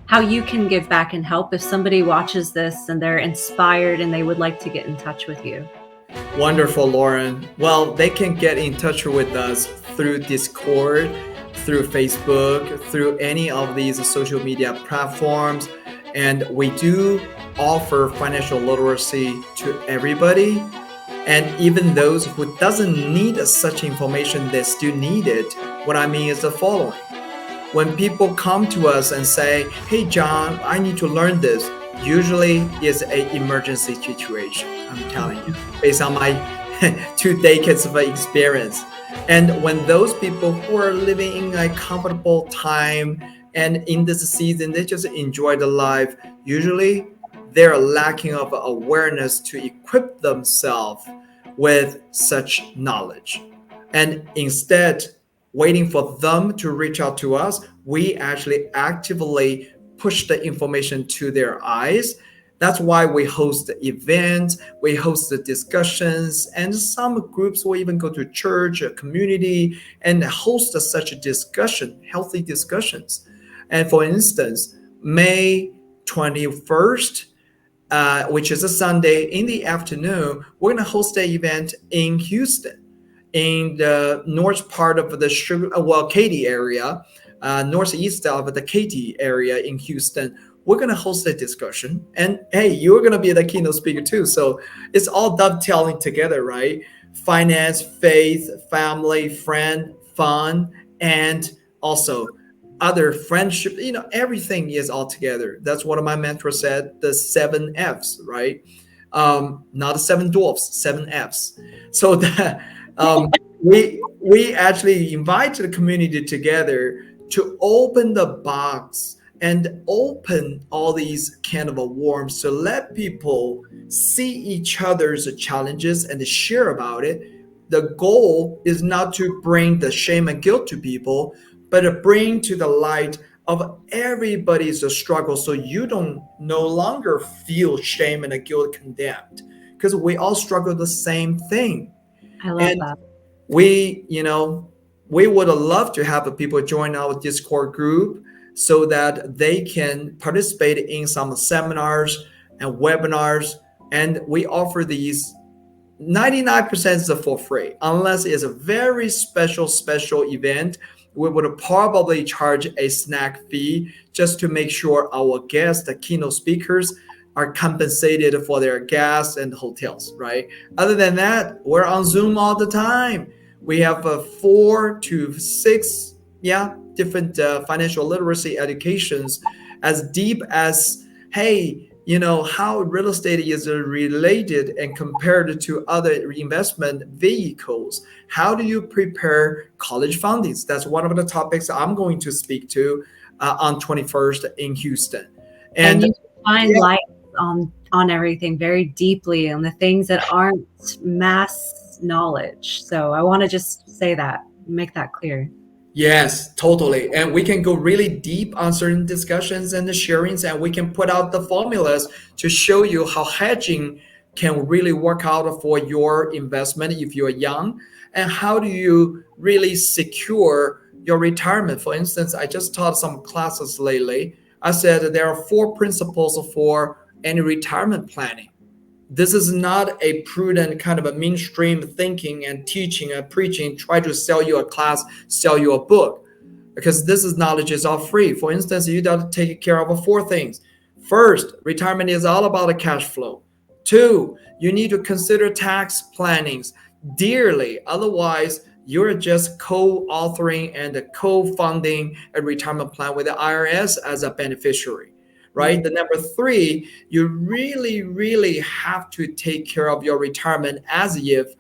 how you can give back and help if somebody watches this and they're inspired and they would like to get in touch with you. Wonderful, Lauren. Well, they can get in touch with us through Discord, through Facebook, through any of these social media platforms. And we do offer financial literacy to everybody. And even those who doesn't need such information, they still need it. What I mean is the following. When people come to us and say, hey, John, I need to learn this, usually it's an emergency situation, I'm telling you, based on my 2 decades of experience. And when those people who are living in a comfortable time and in this season, they just enjoy the life, usually they're lacking of awareness to equip themselves with such knowledge. And instead, waiting for them to reach out to us, we actually actively push the information to their eyes. That's why we host events, we host the discussions, and some groups will even go to church, a community, and host such a discussion, healthy discussions. And for instance, May 21st, which is a Sunday in the afternoon, we're going to host an event in Houston, in the north part of the Katy area, northeast of the Katy area in Houston. We're going to host a discussion. And hey, you're going to be the keynote speaker too. So it's all dovetailing together, right? Finance, faith, family, friend, fun, and also other friendship, everything is all together. That's what my mentor said, the 7 F's, right? Not the 7 dwarfs, 7 F's. So that we actually invite the community together to open the box and open all these kind of worms to let people see each other's challenges and share about it. The goal is not to bring the shame and guilt to people, but to bring to the light of everybody's struggle, so you don't no longer feel shame and guilt condemned, because we all struggle the same thing. I love that. We would love to have people join our Discord group so that they can participate in some seminars and webinars. And we offer these 99% for free, unless it's a very special event. We would probably charge a snack fee just to make sure our guests, the keynote speakers, are compensated for their gas and hotels, right? Other than that, we're on Zoom all the time. We have 4 to 6 different financial literacy educations, as deep as, hey, how real estate is related and compared to other investment vehicles. How do you prepare college fundings? That's one of the topics I'm going to speak to on 21st in Houston. And you find light on everything very deeply, on the things that aren't mass knowledge. So I want to just say that, make that clear. Yes, totally. And we can go really deep on certain discussions and the sharings, and we can put out the formulas to show you how hedging can really work out for your investment if you're young, and how do you really secure your retirement. For instance, I just taught some classes lately. I said there are 4 principles for any retirement planning. This is not a prudent kind of a mainstream thinking and teaching and preaching, try to sell you a class, sell you a book, because this is knowledge is all free. For instance, you got to take care of 4 things. First, retirement is all about a cash flow. 2, you need to consider tax plannings dearly. Otherwise, you're just co-authoring and co-funding a retirement plan with the IRS as a beneficiary. Right? The number 3, you really have to take care of your retirement as if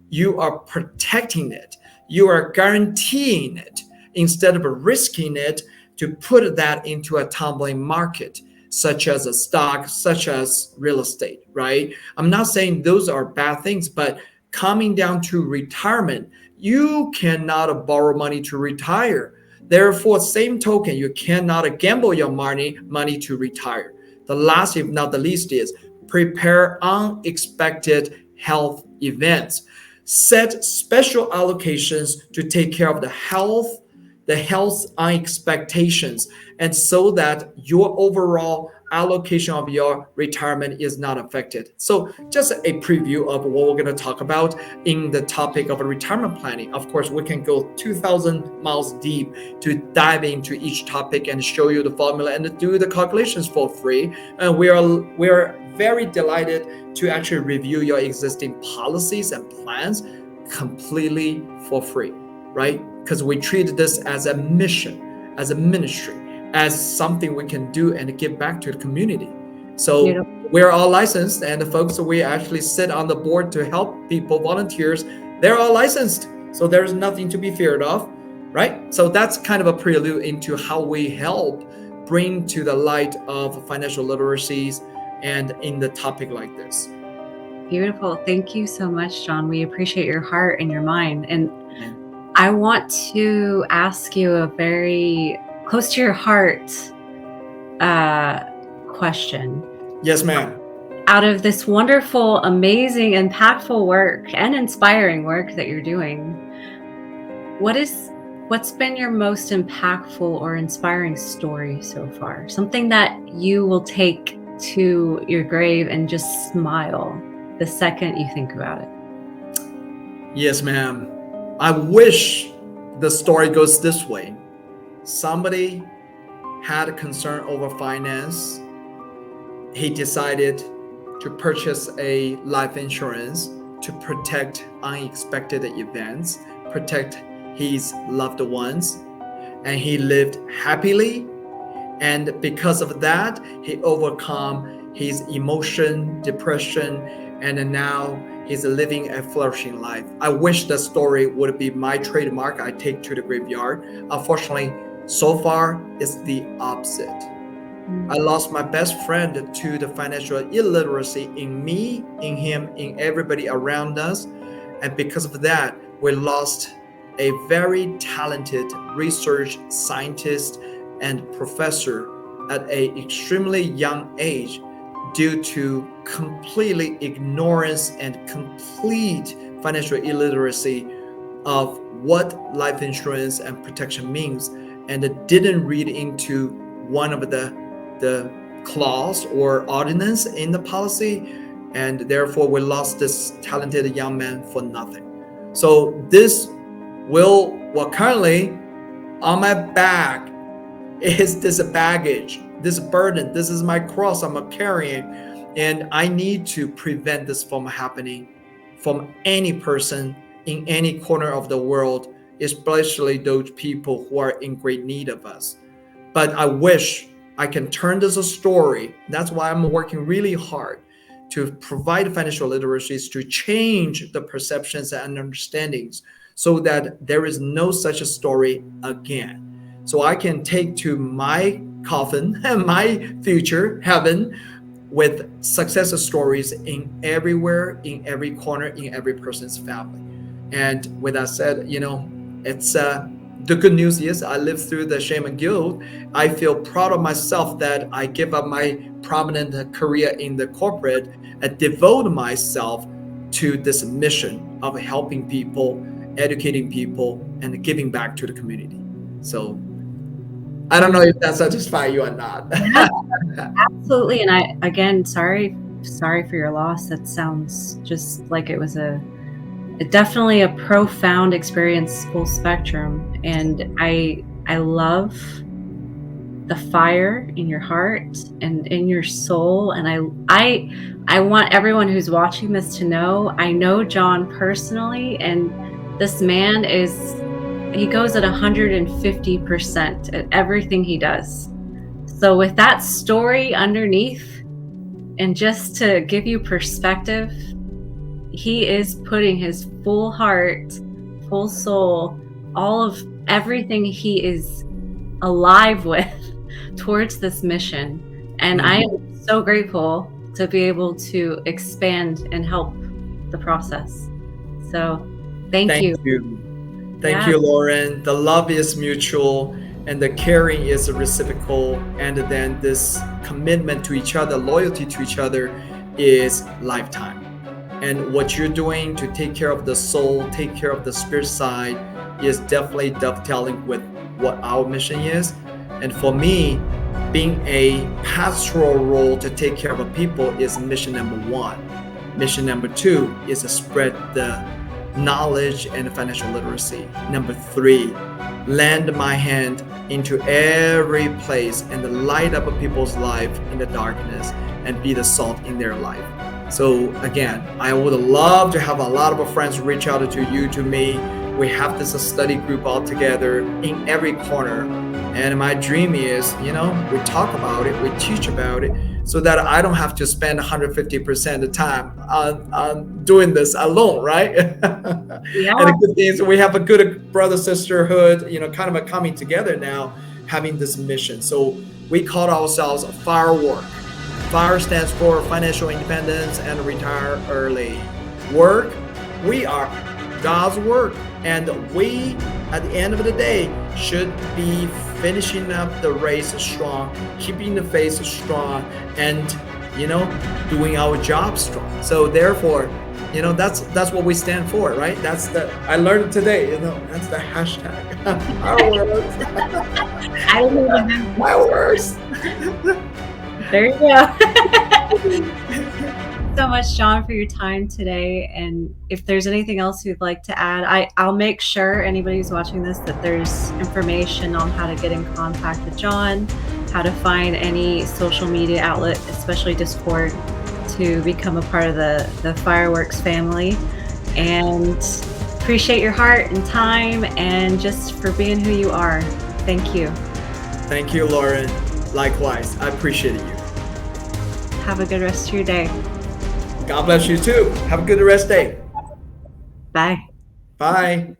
you are protecting it. You are guaranteeing it instead of risking it to put that into a tumbling market, such as a stock, such as real estate, right? I'm not saying those are bad things, but coming down to retirement, you cannot borrow money to retire. Therefore, same token, you cannot gamble your money to retire. The last, if not the least, is prepare unexpected health events. Set special allocations to take care of the health expectations, and so that your overall allocation of your retirement is not affected. So just a preview of what we're going to talk about in the topic of retirement planning. Of course, we can go 2,000 miles deep to dive into each topic and show you the formula and do the calculations for free. And we are very delighted to actually review your existing policies and plans completely for free, right? Because we treat this as a mission, as a ministry, as something we can do and give back to the community. So beautiful. We're all licensed, and the folks that we actually sit on the board to help people, volunteers, they're all licensed. So there's nothing to be feared of, right? So that's kind of a prelude into how we help bring to the light of financial literacies and in the topic like this. Beautiful. Thank you so much, John. We appreciate your heart and your mind. And I want to ask you a very close to your heart question. Yes, ma'am. Out of this wonderful, amazing, impactful work and inspiring work that you're doing, what's been your most impactful or inspiring story so far? Something that you will take to your grave and just smile the second you think about it. Yes, ma'am. I wish the story goes this way. Somebody had a concern over finance. He decided to purchase a life insurance to protect unexpected events, protect his loved ones, and he lived happily. And because of that, he overcome his emotion, depression, and now he's living a flourishing life. I wish the story would be my trademark I take to the graveyard. Unfortunately, so far, it's the opposite. I lost my best friend to the financial illiteracy in me, in him, in everybody around us. And because of that, we lost a very talented research scientist and professor at an extremely young age due to completely ignorance and complete financial illiteracy of what life insurance and protection means, and didn't read into one of the clause or ordinance in the policy, and therefore we lost this talented young man for nothing. So this currently on my back is this baggage, this burden. This is my cross I'm carrying, and I need to prevent this from happening from any person in any corner of the world, especially those people who are in great need of us. But I wish I can turn this a story. That's why I'm working really hard to provide financial literacies to change the perceptions and understandings so that there is no such a story again. So I can take to my coffin and my future heaven with success stories in everywhere, in every corner, in every person's family. And with that said, it's the good news is I lived through the shame and guilt. I feel proud of myself that I give up my prominent career in the corporate and devote myself to this mission of helping people, educating people, and giving back to the community. So I don't know if that satisfies you or not. Yeah, absolutely. And I, again, sorry for your loss. That sounds just like it was definitely a profound experience, full spectrum. And I love the fire in your heart and in your soul. And I want everyone who's watching this to know, I know John personally, and this man he goes at 150% at everything he does. So with that story underneath, and just to give you perspective, he is putting his full heart, full soul, all of everything he is alive with towards this mission. And I am so grateful to be able to expand and help the process. So thank you. Thank you, Lauren. The love is mutual and the caring is reciprocal. And then this commitment to each other, loyalty to each other is lifetime. And what you're doing to take care of the soul, take care of the spirit side is definitely dovetailing with what our mission is. And for me, being a pastoral role to take care of the people is mission number one. Mission number two is to spread the knowledge and financial literacy. Number three, lend my hand into every place and light up people's life in the darkness and be the salt in their life. So again, I would love to have a lot of friends reach out to you, to me. We have this study group all together in every corner. And my dream is, we talk about it, we teach about it, so that I don't have to spend 150% of the time on doing this alone, right? Yeah. And the good thing is we have a good brother sisterhood, kind of a coming together now, having this mission. So we call ourselves Firework FIRE stands for Financial Independence and Retire Early. Work, we are God's work, and we, at the end of the day, should be finishing up the race strong, keeping the faith strong, and doing our job strong. So therefore, that's what we stand for, right? I learned today, that's the hashtag. Our words. I don't even know. My words. There you go. So much, John, for your time today. And if there's anything else you'd like to add, I'll make sure anybody who's watching this that there's information on how to get in contact with John, how to find any social media outlet, especially Discord, to become a part of the Fireworks family. And appreciate your heart and time and just for being who you are. Thank you. Thank you, Lauren. Likewise, I appreciate you. Have a good rest of your day. God bless you too. Have a good rest day. Bye. Bye.